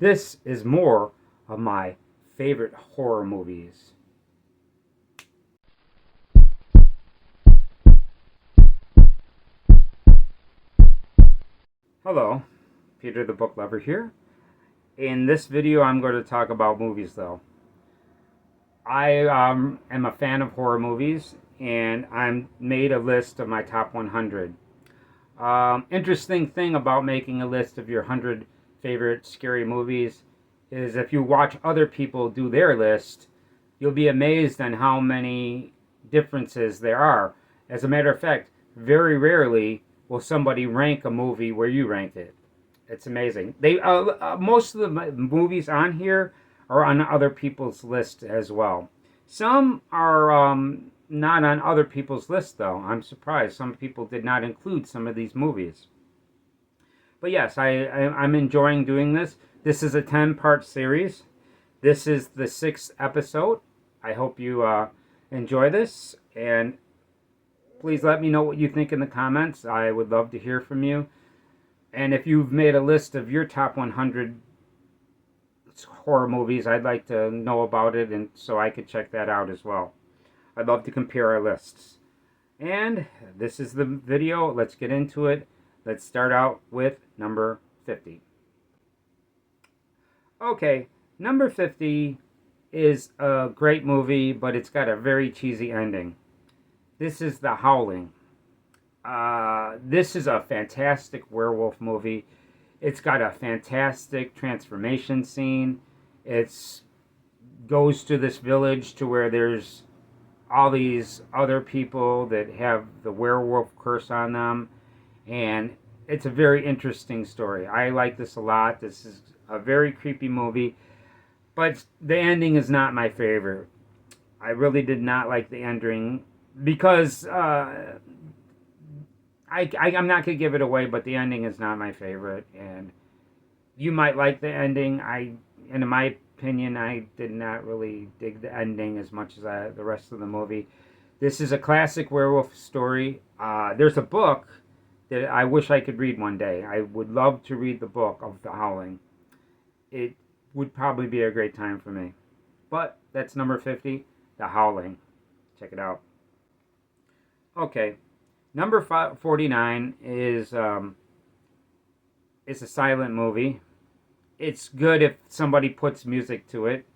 This is more of my favorite horror movies. Hello, Peter the Book Lover here. In this video, I'm going to talk about movies though. I am a fan of horror movies, and I made a list of my top 100. Interesting thing about making a list of your 100 favorite scary movies is if you watch other people do their list, you'll be amazed on how many differences there are. As a matter of fact, very rarely will somebody rank a movie where you ranked it. It's amazing. They most of the movies on here are on other people's list as well. Some are not on other people's list though. I'm surprised some people did not include some of these movies. But yes, I'm enjoying doing this. This is a 10-part series. This is the 6th episode. I hope you enjoy this, and please let me know what you think in the comments. I would love to hear from you. And if you've made a list of your top 100 horror movies, I'd like to know about it, and so I could check that out as well. I'd love to compare our lists. And this is the video. Let's get into it. Let's start out with number 50. Okay, number 50 is a great movie, but it's got a very cheesy ending. This is The Howling. This is a fantastic werewolf movie. It's got a fantastic transformation scene. It goes to this village to where there's all these other people that have the werewolf curse on them, and it's a very interesting story. I like this a lot. This is a very creepy movie, but the ending is not my favorite. I really did not like the ending because I'm not going to give it away, but the ending is not my favorite, and you might like the ending. In my opinion, I did not really dig the ending as much as the rest of the movie. This is a classic werewolf story. There's a book that I wish I could read one day. I would love to read the book of The Howling. It would probably be a great time for me. But that's number 50, The Howling. Check it out. Okay, number 49 is a silent movie. It's good if somebody puts music to it.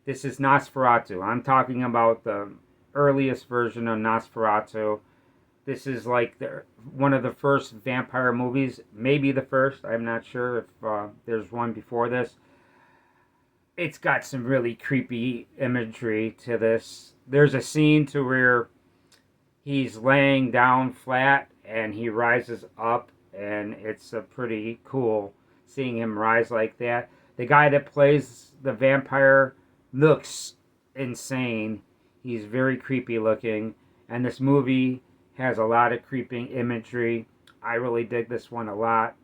This is Nosferatu. I'm talking about the earliest version of Nosferatu. This is like one of the first vampire movies, maybe the first. I'm not sure if there's one before this. It's got some really creepy imagery to this. There's a scene to where he's laying down flat and he rises up, and it's a pretty cool seeing him rise like that. The guy that plays the vampire looks insane. He's very creepy looking, and this movie has a lot of creeping imagery. I really dig this one a lot.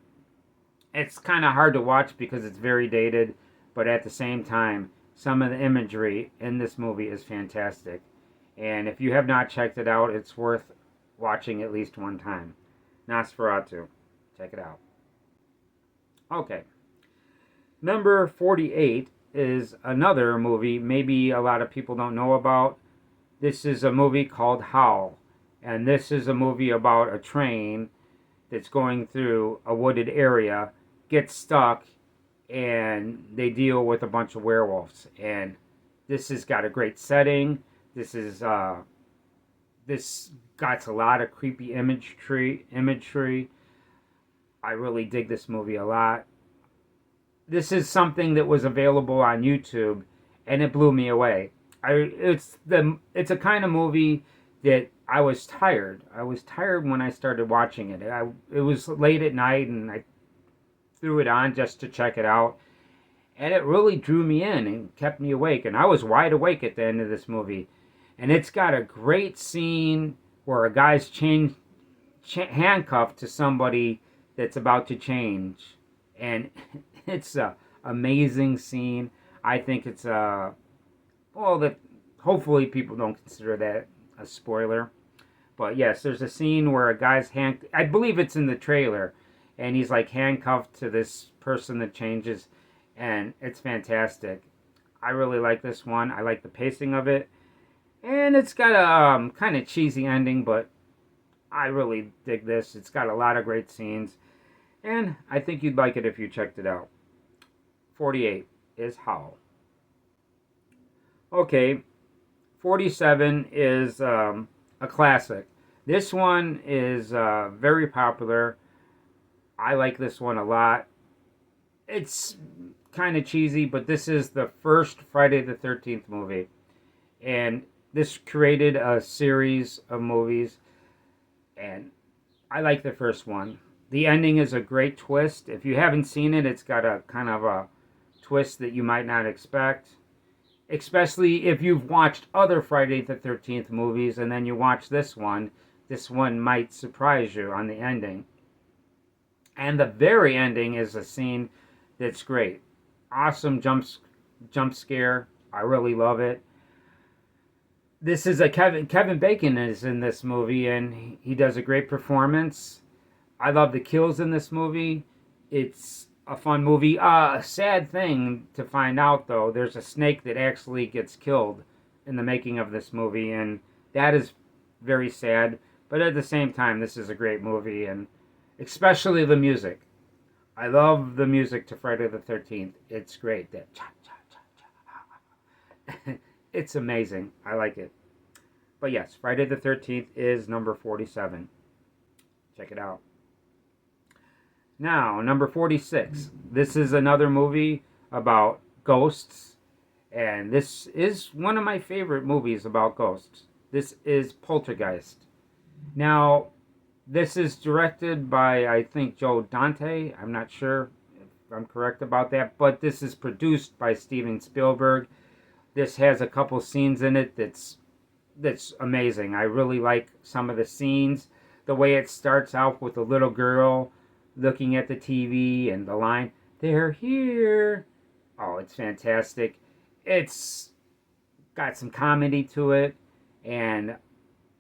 It's kind of hard to watch because it's very dated, but at the same time, some of the imagery in this movie is fantastic. And if you have not checked it out, it's worth watching at least one time. Nosferatu. Check it out. Okay. Number 48 is another movie maybe a lot of people don't know about. This is a movie called Howl. And this is a movie about a train that's going through a wooded area, gets stuck, and they deal with a bunch of werewolves. And this has got a great setting. This got a lot of creepy imagery. I really dig this movie a lot. This is something that was available on YouTube, and it blew me away. It's a kind of movie that I was tired. I was tired when I started watching it. It was late at night, and I threw it on just to check it out. And it really drew me in and kept me awake. And I was wide awake at the end of this movie. And it's got a great scene where a guy's handcuffed to somebody that's about to change. And it's an amazing scene. I think it's hopefully people don't consider that a spoiler. But yes, there's a scene where a guy's I believe it's in the trailer, and he's like handcuffed to this person that changes, and it's fantastic. I really like this one. I like the pacing of it, and it's got a kind of cheesy ending, but I really dig this. It's got a lot of great scenes, and I think you'd like it if you checked it out. 48 is Howl. Okay, 47 is a classic. This one is very popular. I like this one a lot. It's kind of cheesy, but this is the first Friday the 13th movie. And this created a series of movies, and I like the first one. The ending is a great twist. If you haven't seen it, it's got a kind of a twist that you might not expect. Especially if you've watched other Friday the 13th movies and then you watch this one might surprise you on the ending. And the very ending is a scene that's great. Awesome jump scare. I really love it. This is a Kevin Bacon is in this movie, and he does a great performance. I love the kills in this movie. It's a fun movie. A sad thing to find out, though, there's a snake that actually gets killed in the making of this movie, and that is very sad. But at the same time, this is a great movie, and especially the music. I love the music to Friday the 13th. It's great. That cha cha cha cha. It's amazing. I like it. But yes, Friday the 13th is number 47. Check it out. Now, number 46. This is another movie about ghosts. And this is one of my favorite movies about ghosts. This is Poltergeist. Now, this is directed by, I think, Joe Dante. I'm not sure if I'm correct about that. But this is produced by Steven Spielberg. This has a couple scenes in it that's amazing. I really like some of the scenes. The way it starts out with the little girl looking at the TV and the line, "They're here." Oh, it's fantastic. It's got some comedy to it, and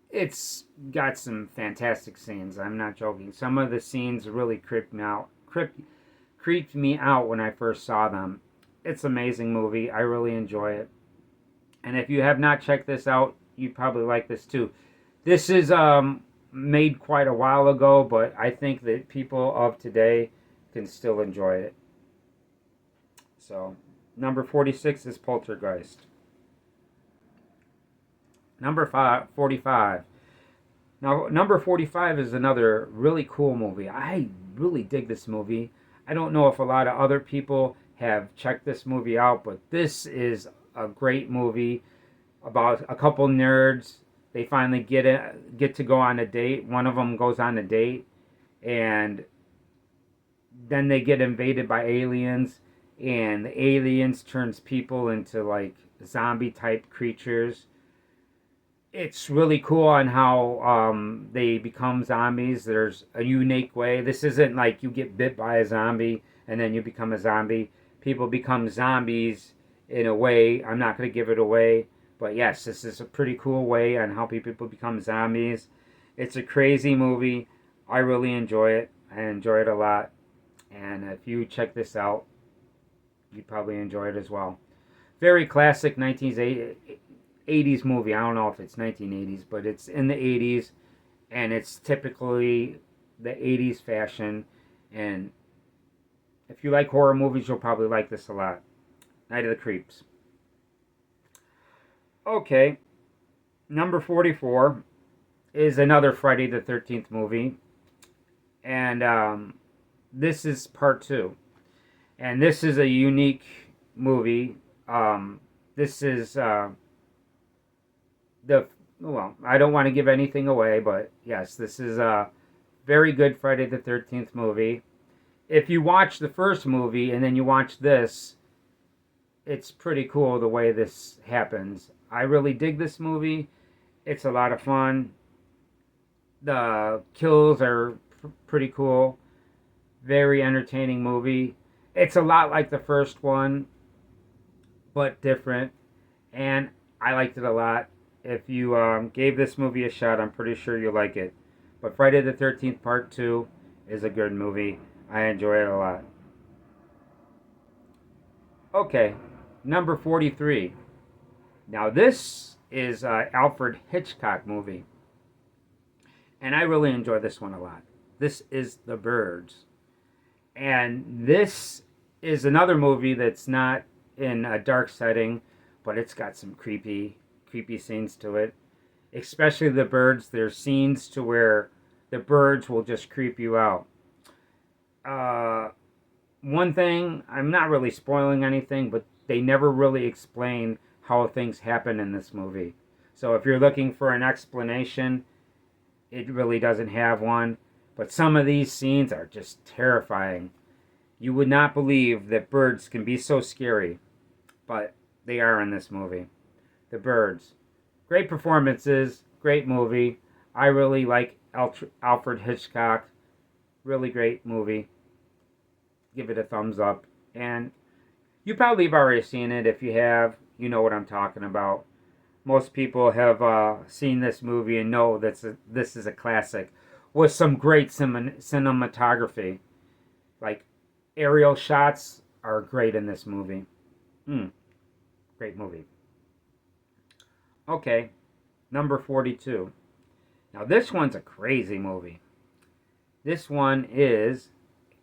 it's got some fantastic scenes. I'm not joking. Some of the scenes really creeped me out when I first saw them. It's an amazing movie. I really enjoy it. And if you have not checked this out, you probably like this too. This is made quite a while ago, but I think that people of today can still enjoy it. So, number 46 is Poltergeist. Number 45. Now, number 45 is another really cool movie. I really dig this movie. I don't know if a lot of other people have checked this movie out, but this is a great movie about a couple nerds. They finally get to go on a date. One of them goes on a date, and then they get invaded by aliens, and the aliens turns people into like zombie type creatures. It's really cool on how they become zombies. There's a unique way. This isn't like you get bit by a zombie and then you become a zombie. People become zombies in a way. I'm not going to give it away. But yes, this is a pretty cool way on how people become zombies. It's a crazy movie. I really enjoy it. I enjoy it a lot. And if you check this out, you'd probably enjoy it as well. Very classic 1980s movie. I don't know if it's 1980s, but it's in the 80s, and it's typically the 80s fashion. And if you like horror movies, you'll probably like this a lot. Night of the Creeps. Okay, number 44 is another Friday the 13th movie, and this is part 2. And this is a unique movie. This is well, I don't want to give anything away, but yes, this is a very good Friday the 13th movie. If you watch the first movie and then you watch this, it's pretty cool the way this happens. I really dig this movie. It's a lot of fun. The kills are pretty cool. Very entertaining movie. It's a lot like the first one, but different. And I liked it a lot. If you gave this movie a shot, I'm pretty sure you'll like it. But Friday the 13th Part 2 is a good movie. I enjoy it a lot. Okay, number 43. Now this is an Alfred Hitchcock movie, and I really enjoy this one a lot. This is The Birds. And this is another movie that's not in a dark setting, but it's got some creepy scenes to it. Especially the birds. There's scenes to where the birds will just creep you out. Uh, One thing, I'm not really spoiling anything, but they never really explain how things happen in this movie. So if you're looking for an explanation, it really doesn't have one. But some of these scenes are just terrifying. You would not believe that birds can be so scary, but they are in this movie. The Birds. Great performances, great movie. I really like Alfred Hitchcock. Really great movie. Give it a thumbs up. And you probably have already seen it. If you have, you know what I'm talking about. Most people have seen this movie and know that this is a classic with some great cinematography. Like, aerial shots are great in this movie. Great movie. Okay, number 42. Now, this one's a crazy movie. This one is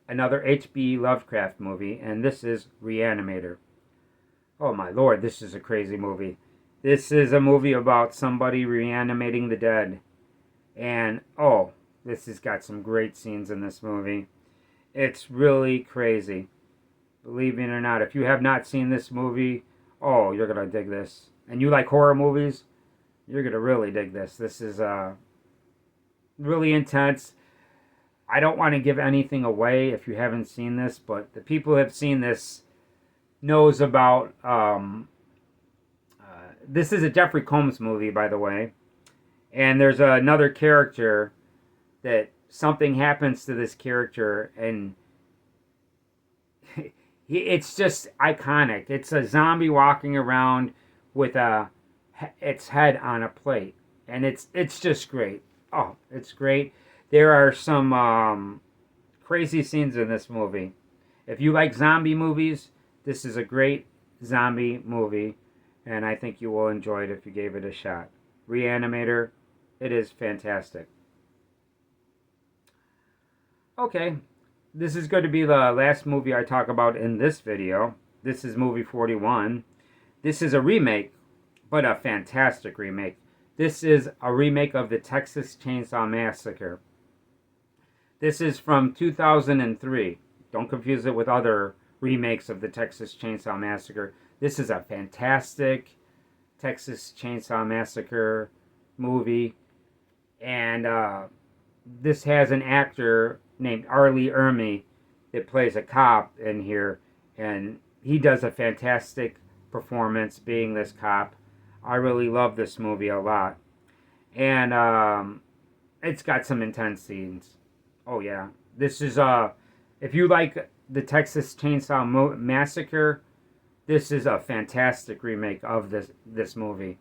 another H.P. Lovecraft movie, and this is Reanimator. Oh my lord, this is a crazy movie. This is a movie about somebody reanimating the dead. And, oh, this has got some great scenes in this movie. It's really crazy. Believe it or not, if you have not seen this movie, oh, you're going to dig this. And you like horror movies, you're going to really dig this. This is really intense. I don't want to give anything away if you haven't seen this, but the people who have seen this knows about... this is a Jeffrey Combs movie, by the way. And there's another character that something happens to this character, and it's just iconic. It's a zombie walking around with its head on a plate, and it's just great. Oh, it's great. There are some crazy scenes in this movie. If you like zombie movies, this is a great zombie movie, and I think you will enjoy it if you gave it a shot. Reanimator, it is fantastic. Okay, this is going to be the last movie I talk about in this video. This is movie 41. This is a remake, but a fantastic remake. This is a remake of the Texas Chainsaw Massacre. This is from 2003. Don't confuse it with other remakes of the Texas Chainsaw Massacre. This is a fantastic Texas Chainsaw Massacre movie. And this has an actor named R. Lee Ermey that plays a cop in here. And he does a fantastic performance being this cop. I really love this movie a lot. And it's got some intense scenes. Oh, yeah. This is, if you like the Texas Chainsaw Massacre, this is a fantastic remake of this movie.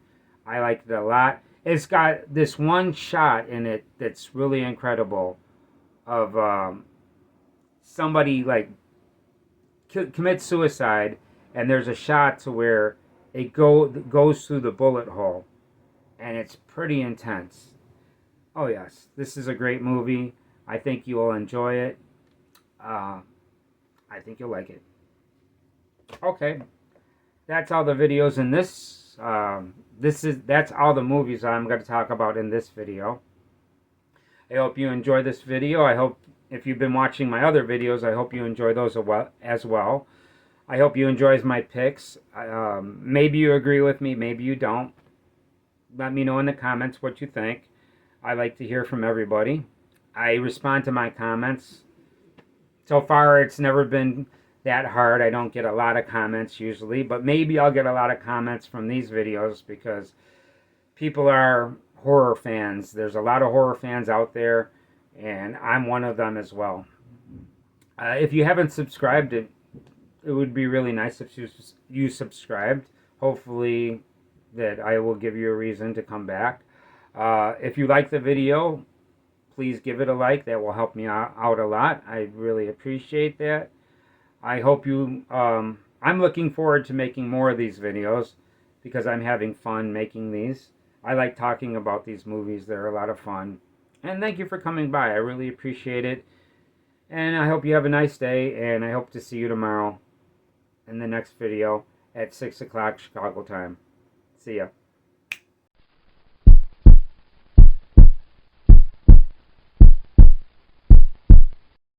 I liked it a lot. It's got this one shot in it that's really incredible of somebody, like, commits suicide, and there's a shot to where it goes through the bullet hole, and it's pretty intense. Oh, yes. This is a great movie. I think you will enjoy it. I think you'll like it. Okay. That's all the videos in this. That's all the movies I'm going to talk about in this video. I hope you enjoy this video. I hope if you've been watching my other videos, I hope you enjoy those as well. I hope you enjoy my picks. Maybe you agree with me, maybe you don't. Let me know in the comments what you think. I like to hear from everybody. I respond to my comments. So far, it's never been that hard. I don't get a lot of comments usually, but maybe I'll get a lot of comments from these videos because people are horror fans. There's a lot of horror fans out there, and I'm one of them as well. If you haven't subscribed, it would be really nice if you subscribed. Hopefully that I will give you a reason to come back. If you like the video, please give it a like. That will help me out a lot. I really appreciate that. I hope you, I'm I'm looking forward to making more of these videos because I'm having fun making these. I like talking about these movies. They're a lot of fun. And thank you for coming by. I really appreciate it. And I hope you have a nice day, and I hope to see you tomorrow in the next video at 6 o'clock Chicago time. See ya.